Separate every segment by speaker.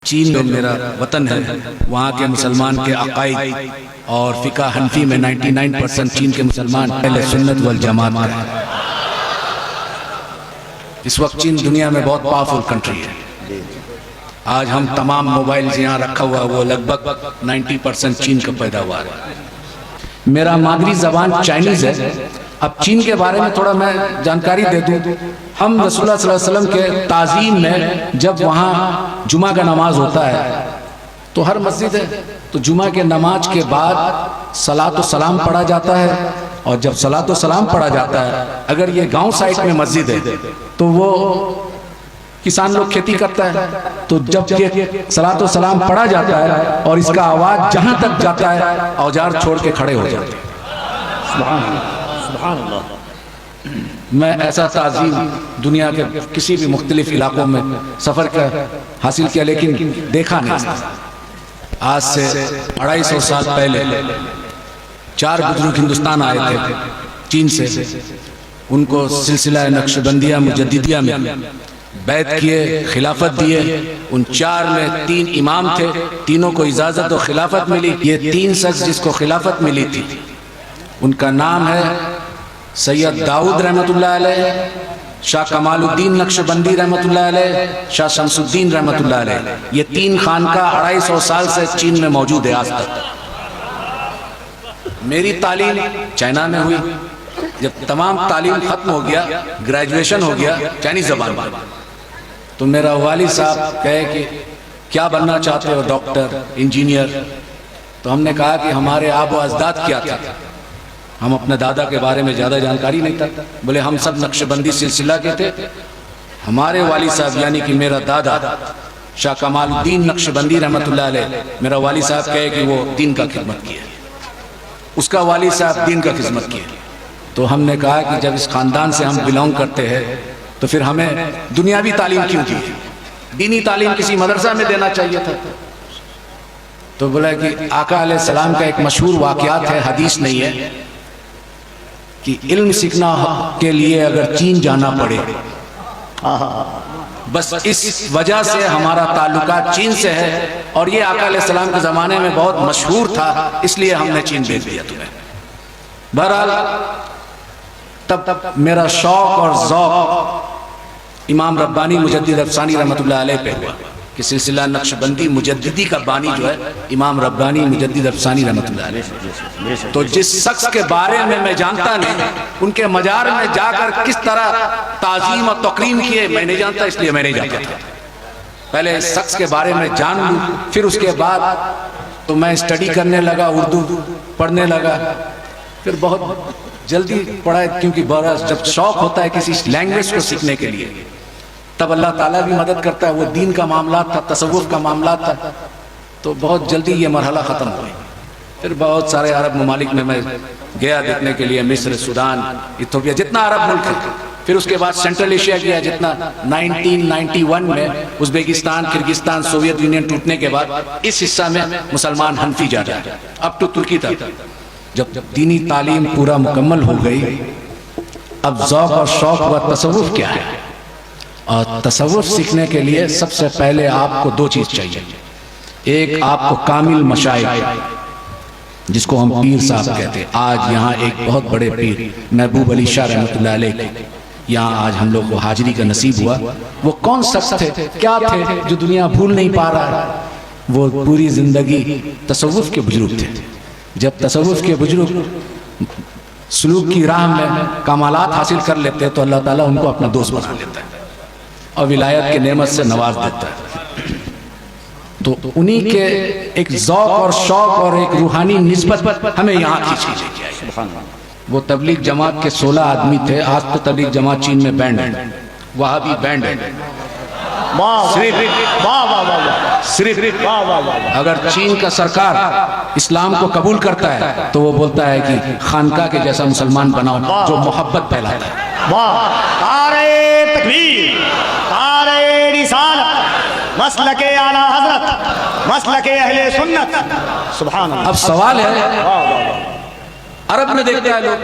Speaker 1: चीन में मेरा वतन है, वहाँ के मुसलमान के अकायद और फ़िक़्ह हनफी में 99% चीन के मुसलमान अहले सुन्नत वल जमात हैं। इस वक्त चीन दुनिया में बहुत पावरफुल कंट्री है। आज हम तमाम मोबाइल यहाँ रखा हुआ वो लगभग 90% चीन का पैदावार है। मेरा मादरी ज़बान चाइनीज़ है। अब चीन के बारे में थोड़ा मैं जानकारी दे दूँ। हम रसूलुल्लाह सल्लल्लाहु अलैहि वसल्लम के ताज़ीम में जब वहाँ जुमा का नमाज होता है तो हर मस्जिद है, तो जुमा के नमाज के बाद सलातो सलाम पढ़ा जाता है। और जब सलातो सलाम पढ़ा जाता है, अगर ये गांव साइड में मस्जिद है तो वो किसान लोग खेती करता है, तो जब ये सलातो सलाम पढ़ा जाता है और इसका आवाज़ जहाँ तक जाता है औजार छोड़ के खड़े हो जाते हैं। सुभान अल्लाह। मैं ऐसा ताज़ीम दुनिया के किसी भी मुख्तलिफ इलाकों में सफ़र कर हासिल किया, लेकिन देखा नहीं। आज से 250 साल पहले 4 बुजुर्ग हिंदुस्तान आए थे चीन से। उनको सिलसिला नक्शबंदिया मुजद्दिदिया में बैत किए, खिलाफत दिए। उन 4 में 3 इमाम थे, तीनों को इजाज़त और खिलाफत मिली। ये 3 शख्स जिसको खिलाफत मिली थी उनका नाम है सैयद दाऊद रहमतुल्लाह अलैह, शाह कमालुद्दीन नक्शबंदी रहमतुल्लाह अलैह, शाह शमसुद्दीन रहमतुल्लाह अलैह। ये 3 खानका 250 साल से चीन में मौजूद है आज तक। मेरी तालीम चाइना में हुई। जब तमाम तालीम खत्म हो गया, ग्रेजुएशन हो गया चाइनीज ज़बान में, तो मेरा वालिद साहब कहे कि क्या बनना चाहते हो, डॉक्टर, इंजीनियर? तो हमने कहा कि हमारे आबो अजदाद क्या था। हम अपने दादा के बारे में ज़्यादा जानकारी नहीं था। बोले हम सब नक्शबंदी सिलसिला के थे। हमारे वालिद साहब यानी कि मेरा दादा शाह कमालुद्दीन नक्शबंदी रहमतुल्लाह अलैह, मेरा वालिद साहब कहे कि वो दीन का खिदमत किया, उसका वालिद साहब दीन का खिदमत किया। तो हमने कहा कि जब इस ख़ानदान से हम बिलोंग करते हैं तो फिर हमें दुनियावी तालीम क्यों दी? दीनी तालीम किसी मदरसा में देना चाहिए था। तो बोला कि आका अलैहिस्सलाम का एक मशहूर वाक़यात है, हदीस नहीं है, कि इल्म सीखना के लिए अगर चीन जाना पड़े, बस इस वजह से हमारा ताल्लुका चीन से है। और ये आका अलैहिस्सलाम के ज़माने में बहुत मशहूर था, इसलिए हमने चीन भेज दिया तुम्हें। बहरहाल तब मेरा शौक़ और ज़ौक़ इमाम रब्बानी मुजद्दिद अफ़सानी रहमतुल्लाह अलैह पे हुआ कि सिलसिला नक्शबंदी मुजद्दिदी का बानी जो है इमाम रब्बानी मुजद्दिद अफ़सानी रहमतुल्लाह अलैह। तो जिस शख्स के बारे में मैं जानता नहीं, उनके मजार में जाकर किस तरह ताज़ीम और तकरीम किए मैं नहीं जानता, इसलिए मैं नहीं जाता था। पहले इस शख्स के बारे में जान लूँ, फिर उसके बाद तो मैं स्टडी करने लगा, उर्दू पढ़ने लगा। फिर बहुत जल्दी पढ़ा, क्योंकि बड़ा जब शौक़ होता है किसी लैंग्वेज को सीखने के लिए तब अल्लाह ताला भी मदद करता है। वो दीन का मामला था, तसव्वुफ़ का मामला था, तो बहुत जल्दी ये मरहला ख़त्म हो गया। फिर बहुत सारे अरब ममालिक में मैं गया देखने के लिए, मिस्र, सूडान, इथियोपिया, जितना अरब मुल्क है। फिर उसके बाद सेंट्रल एशिया गया, जितना 1991 में उज़्बेकिस्तान, किर्गिस्तान, सोवियत यूनियन टूटने के बाद इस हिस्सा में मुसलमान हनफी जा रहे हैं, अब तो तुर्की तक। जब दीनी तालीम पूरा मुकम्मल हो गई, अब ज़ौक़ और शौक़ व तसव्वुफ़ क्या है। और तसव्वुफ़ सीखने के लिए सबसे पहले आपको 2 चीज़ चाहिए। एक आपको कामिल मशाइख, जिसको हम पीर साहब कहते हैं। आज यहाँ एक बहुत बड़े पीर महबूब अली शाह रहमतुल्लाह अलैह, यहाँ आज हम लोग को हाजिरी का नसीब हुआ। वो कौन शख्स थे, क्या थे जो दुनिया भूल नहीं पा रहा है? वो पूरी ज़िंदगी तसव्वुफ़ के बुजुर्ग थे। जब तसव्वुफ़ के बुजुर्ग सलूक की राह में कमालात हासिल कर लेते हैं तो अल्लाह ताला उनको अपना दोस्त बना लेता है और विलायत के नेमत से नवाज देता है। तो उन्हीं के एक ज़ौक़ और शौक़ और एक रूहानी निस्बत हमें यहाँ खींच लेके आई। वो तबलीग जमात के 16 आदमी थे। आज तो तबलीग जमात चीन में बैंड है, वहाँ भी बैंड है। सिर्फ अगर चीन का सरकार इस्लाम को कबूल करता है तो वो बोलता है कि खानका के जैसा मुसलमान बनाओ जो मोहब्बत फैलाता है।
Speaker 2: मसलके आला हज़रत, मसलके अहले सुन्नत। सुभान अल्लाह।
Speaker 1: अब सवाल है, अरब में देखते हैं लोग,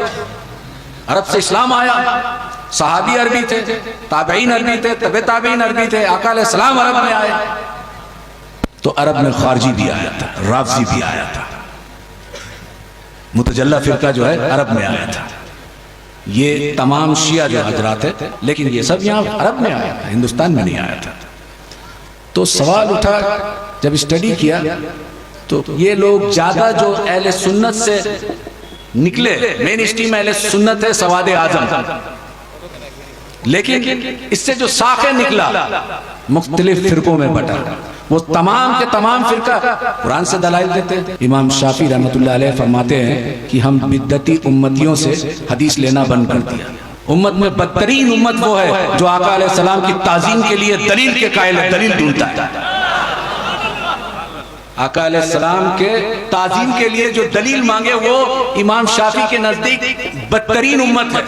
Speaker 1: अरब से इस्लाम आया, सहाबी अरबी थे, ताबईन अरबी थे, तबे ताबईन अरबी थे, आका अलैहिस्सलाम अरब में आए। तो अरब में खारजी भी आया था, राफजी भी आया था, मुतजल्ला फिरका जो है अरब में आया था, ये तमाम शिया जो हजरात है, लेकिन ये सब यहाँ अरब में आया था, हिंदुस्तान में नहीं आया था। तो सवाल उठा, जब स्टडी किया तो ये लोग ज्यादा जो अहले सुन्नत से निकले, मेन स्ट्रीम अहले सुन्नत है, सवाद आजम, लेकिन इससे जो साखे निकला मुख्तलिफ फिरकों में बटा, वो तमाम के तमाम फिरका कुरान से दलाइल देते हैं। इमाम शाफी रहमतुल्लाह अलैह फरमाते हैं कि हम बिद्दती उम्मतियों से हदीस लेना बंद कर दिया। उम्मत में बदतरीन उम्मत वो है जो आका अलैहिस्सलाम की ताजीम के लिए दलील के कायल है, दलील ढूंढता है। आका अलैहिस्सलाम के ताजीम के लिए जो दलील मांगे वो इमाम शाफी के नजदीक बदतरीन उम्मत है।